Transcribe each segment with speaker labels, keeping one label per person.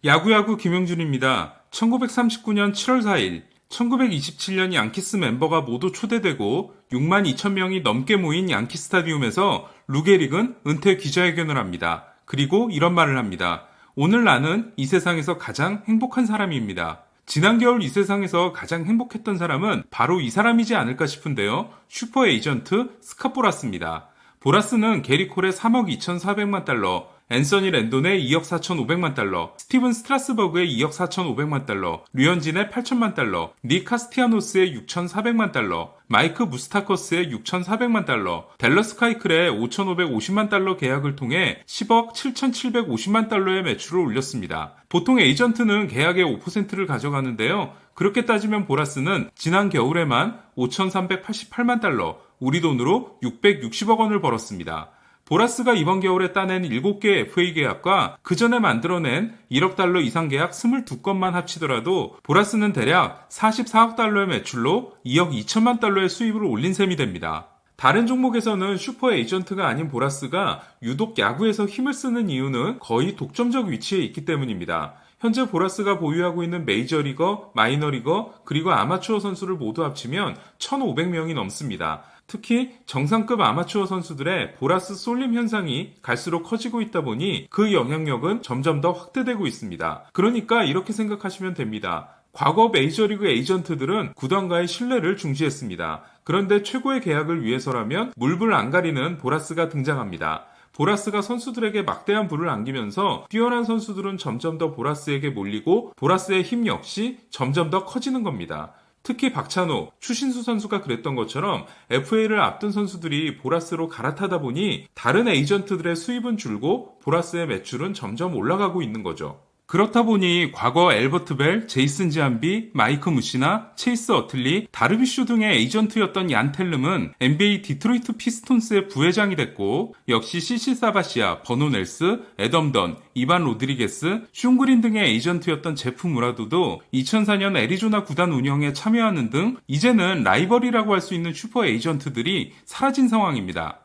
Speaker 1: 야구야구 김영준입니다. 1939년 7월 4일, 1927년 양키스 멤버가 모두 초대되고 6만 2천 명이 넘게 모인 양키 스타디움에서 루게릭은 은퇴 기자회견을 합니다. 그리고 이런 말을 합니다. 오늘 나는 이 세상에서 가장 행복한 사람입니다. 지난 겨울 이 세상에서 가장 행복했던 사람은 바로 이 사람이지 않을까 싶은데요. 슈퍼 에이전트 스캇 보라스입니다. 보라스는 게리 콜의 3억 2,400만 달러, 앤서니 랜돈의 2억 4,500만 달러, 스티븐 스트라스버그의 2억 4,500만 달러, 류현진의 8천만 달러, 닉 카스티아노스의 6,400만 달러, 마이크 무스타커스의 6,400만 달러, 댈러스 카이클의 5,550만 달러 계약을 통해 10억 7,750만 달러의 매출을 올렸습니다. 보통 에이전트는 계약의 5%를 가져가는데요. 그렇게 따지면 보라스는 지난 겨울에만 5,388만 달러, 우리 돈으로 660억 원을 벌었습니다. 보라스가 이번 겨울에 따낸 7개 FA 계약과 그 전에 만들어낸 1억 달러 이상 계약 22건만 합치더라도 보라스는 대략 44억 달러의 매출로 2억 2천만 달러의 수입을 올린 셈이 됩니다. 다른 종목에서는 슈퍼 에이전트가 아닌 보라스가 유독 야구에서 힘을 쓰는 이유는 거의 독점적 위치에 있기 때문입니다. 현재 보라스가 보유하고 있는 메이저리거, 마이너리거, 그리고 아마추어 선수를 모두 합치면 1,500명이 넘습니다. 특히 정상급 아마추어 선수들의 보라스 쏠림 현상이 갈수록 커지고 있다 보니 그 영향력은 점점 더 확대되고 있습니다. 그러니까 이렇게 생각하시면 됩니다. 과거 메이저리그 에이전트들은 구단과의 신뢰를 중시했습니다. 그런데 최고의 계약을 위해서라면 물불 안 가리는 보라스가 등장합니다. 보라스가 선수들에게 막대한 부를 안기면서 뛰어난 선수들은 점점 더 보라스에게 몰리고 보라스의 힘 역시 점점 더 커지는 겁니다. 특히 박찬호, 추신수 선수가 그랬던 것처럼 FA를 앞둔 선수들이 보라스로 갈아타다 보니 다른 에이전트들의 수입은 줄고 보라스의 매출은 점점 올라가고 있는 거죠. 그렇다 보니 과거 엘버트 벨, 제이슨 지안비, 마이크 무시나, 체이스 어틀리, 다르비슈 등의 에이전트였던 얀 텔름은 NBA 디트로이트 피스톤스의 부회장이 됐고 역시 CC 사바시아, 버노 넬스, 애덤 던, 이반 로드리게스, 슌 그린 등의 에이전트였던 제프 무라도도 2004년 애리조나 구단 운영에 참여하는 등 이제는 라이벌이라고 할 수 있는 슈퍼 에이전트들이 사라진 상황입니다.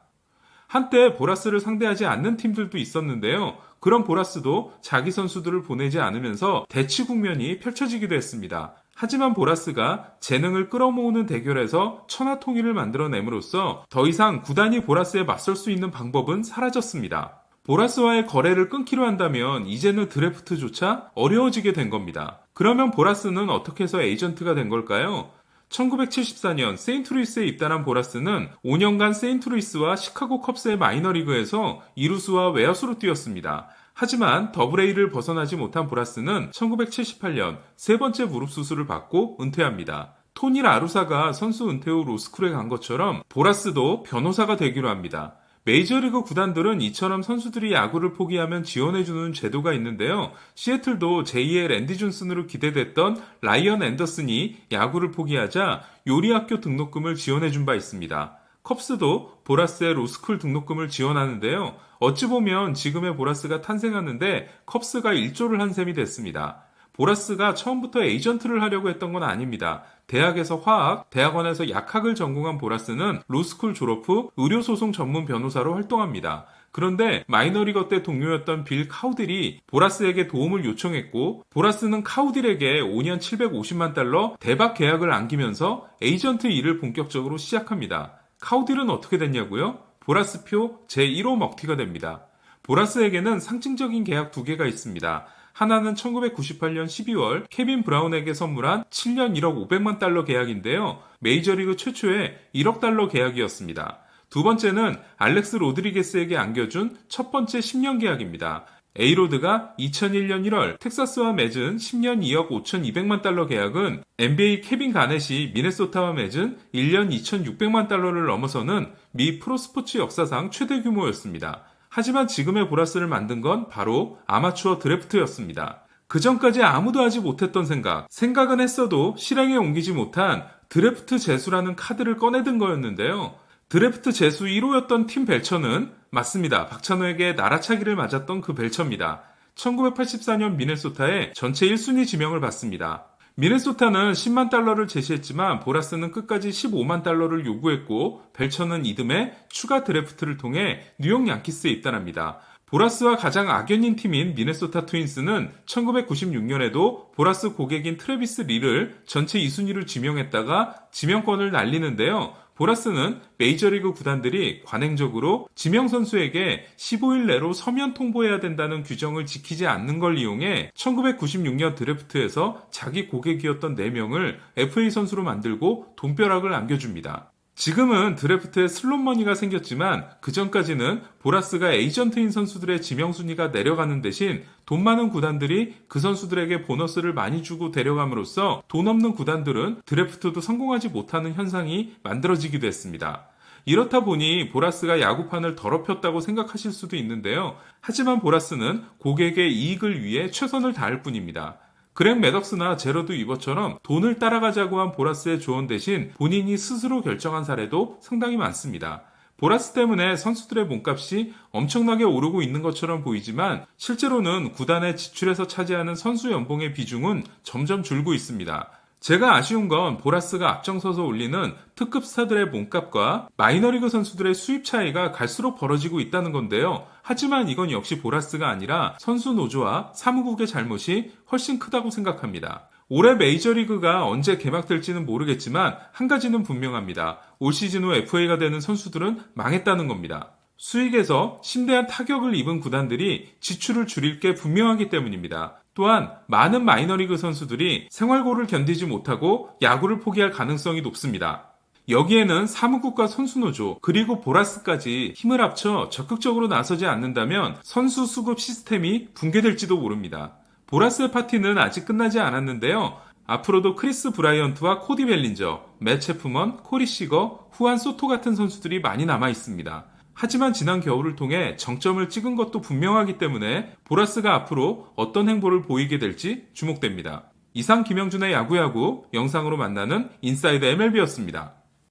Speaker 1: 한때 보라스를 상대하지 않는 팀들도 있었는데요. 그런 보라스도 자기 선수들을 보내지 않으면서 대치 국면이 펼쳐지기도 했습니다. 하지만 보라스가 재능을 끌어모으는 대결에서 천하통일을 만들어냄으로써 더 이상 구단이 보라스에 맞설 수 있는 방법은 사라졌습니다. 보라스와의 거래를 끊기로 한다면 이제는 드래프트조차 어려워지게 된 겁니다. 그러면 보라스는 어떻게 해서 에이전트가 된 걸까요? 1974년 세인트루이스에 입단한 보라스는 5년간 세인트루이스와 시카고 컵스의 마이너리그에서 이루수와 외야수로 뛰었습니다. 하지만 더블A를 벗어나지 못한 보라스는 1978년 세 번째 무릎 수술을 받고 은퇴합니다. 토니 라루사가 선수 은퇴 후 로스쿨에 간 것처럼 보라스도 변호사가 되기로 합니다. 메이저리그 구단들은 이처럼 선수들이 야구를 포기하면 지원해주는 제도가 있는데요. 시애틀도 제2의 랜디 존슨으로 기대됐던 라이언 앤더슨이 야구를 포기하자 요리학교 등록금을 지원해준 바 있습니다. 컵스도 보라스의 로스쿨 등록금을 지원하는데요. 어찌 보면 지금의 보라스가 탄생하는데 컵스가 일조를 한 셈이 됐습니다. 보라스가 처음부터 에이전트를 하려고 했던 건 아닙니다. 대학에서 화학, 대학원에서 약학을 전공한 보라스는 로스쿨 졸업 후 의료소송 전문 변호사로 활동합니다. 그런데 마이너리거 때 동료였던 빌 카우딜이 보라스에게 도움을 요청했고 보라스는 카우딜에게 5년 750만 달러 대박 계약을 안기면서 에이전트 일을 본격적으로 시작합니다. 카우딜은 어떻게 됐냐고요? 보라스표 제1호 먹튀가 됩니다. 보라스에게는 상징적인 계약 2개가 있습니다. 하나는 1998년 12월 케빈 브라운에게 선물한 7년 1억 500만 달러 계약인데요. 메이저리그 최초의 1억 달러 계약이었습니다. 두 번째는 알렉스 로드리게스에게 안겨준 첫 번째 10년 계약입니다. 에이로드가 2001년 1월 텍사스와 맺은 10년 2억 5,200만 달러 계약은 NBA 케빈 가넷이 미네소타와 맺은 1년 2,600만 달러를 넘어서는 미 프로스포츠 역사상 최대 규모였습니다. 하지만 지금의 보라스를 만든 건 바로 아마추어 드래프트였습니다. 그 전까지 아무도 하지 못했던 생각은 했어도 실행에 옮기지 못한 드래프트 재수라는 카드를 꺼내든 거였는데요. 드래프트 재수 1호였던 팀 벨처는 맞습니다. 박찬호에게 날아차기를 맞았던 그 벨처입니다. 1984년 미네소타에 전체 1순위 지명을 받습니다. 미네소타는 10만 달러를 제시했지만 보라스는 끝까지 15만 달러를 요구했고 벨처는 이듬해 추가 드래프트를 통해 뉴욕 양키스에 입단합니다. 보라스와 가장 악연인 팀인 미네소타 트윈스는 1996년에도 보라스 고객인 트래비스 리를 전체 2순위로 지명했다가 지명권을 날리는데요. 보라스는 메이저리그 구단들이 관행적으로 지명 선수에게 15일 내로 서면 통보해야 된다는 규정을 지키지 않는 걸 이용해 1996년 드래프트에서 자기 고객이었던 4명을 FA 선수로 만들고 돈벼락을 안겨줍니다. 지금은 드래프트에 슬롯머니가 생겼지만 그 전까지는 보라스가 에이전트인 선수들의 지명 순위가 내려가는 대신 돈 많은 구단들이 그 선수들에게 보너스를 많이 주고 데려감으로써 돈 없는 구단들은 드래프트도 성공하지 못하는 현상이 만들어지기도 했습니다. 이렇다 보니 보라스가 야구판을 더럽혔다고 생각하실 수도 있는데요. 하지만 보라스는 고객의 이익을 위해 최선을 다할 뿐입니다. 그렉 매덕스나 제러드 위버처럼 돈을 따라가자고 한 보라스의 조언 대신 본인이 스스로 결정한 사례도 상당히 많습니다. 보라스 때문에 선수들의 몸값이 엄청나게 오르고 있는 것처럼 보이지만 실제로는 구단의 지출에서 차지하는 선수 연봉의 비중은 점점 줄고 있습니다. 제가 아쉬운 건 보라스가 앞장서서 올리는 특급 스타들의 몸값과 마이너리그 선수들의 수입 차이가 갈수록 벌어지고 있다는 건데요. 하지만 이건 역시 보라스가 아니라 선수 노조와 사무국의 잘못이 훨씬 크다고 생각합니다. 올해 메이저리그가 언제 개막될지는 모르겠지만 한 가지는 분명합니다. 올 시즌 후 FA가 되는 선수들은 망했다는 겁니다. 수익에서 심대한 타격을 입은 구단들이 지출을 줄일 게 분명하기 때문입니다. 또한 많은 마이너리그 선수들이 생활고를 견디지 못하고 야구를 포기할 가능성이 높습니다. 여기에는 사무국과 선수노조 그리고 보라스까지 힘을 합쳐 적극적으로 나서지 않는다면 선수 수급 시스템이 붕괴될지도 모릅니다. 보라스의 파티는 아직 끝나지 않았는데요. 앞으로도 크리스 브라이언트와 코디 벨린저, 맷 체프먼, 코리 시거, 후안 소토 같은 선수들이 많이 남아 있습니다. 하지만 지난 겨울을 통해 정점을 찍은 것도 분명하기 때문에 보라스가 앞으로 어떤 행보를 보이게 될지 주목됩니다. 이상 김영준의 야구야구 영상으로 만나는 인사이드 MLB였습니다.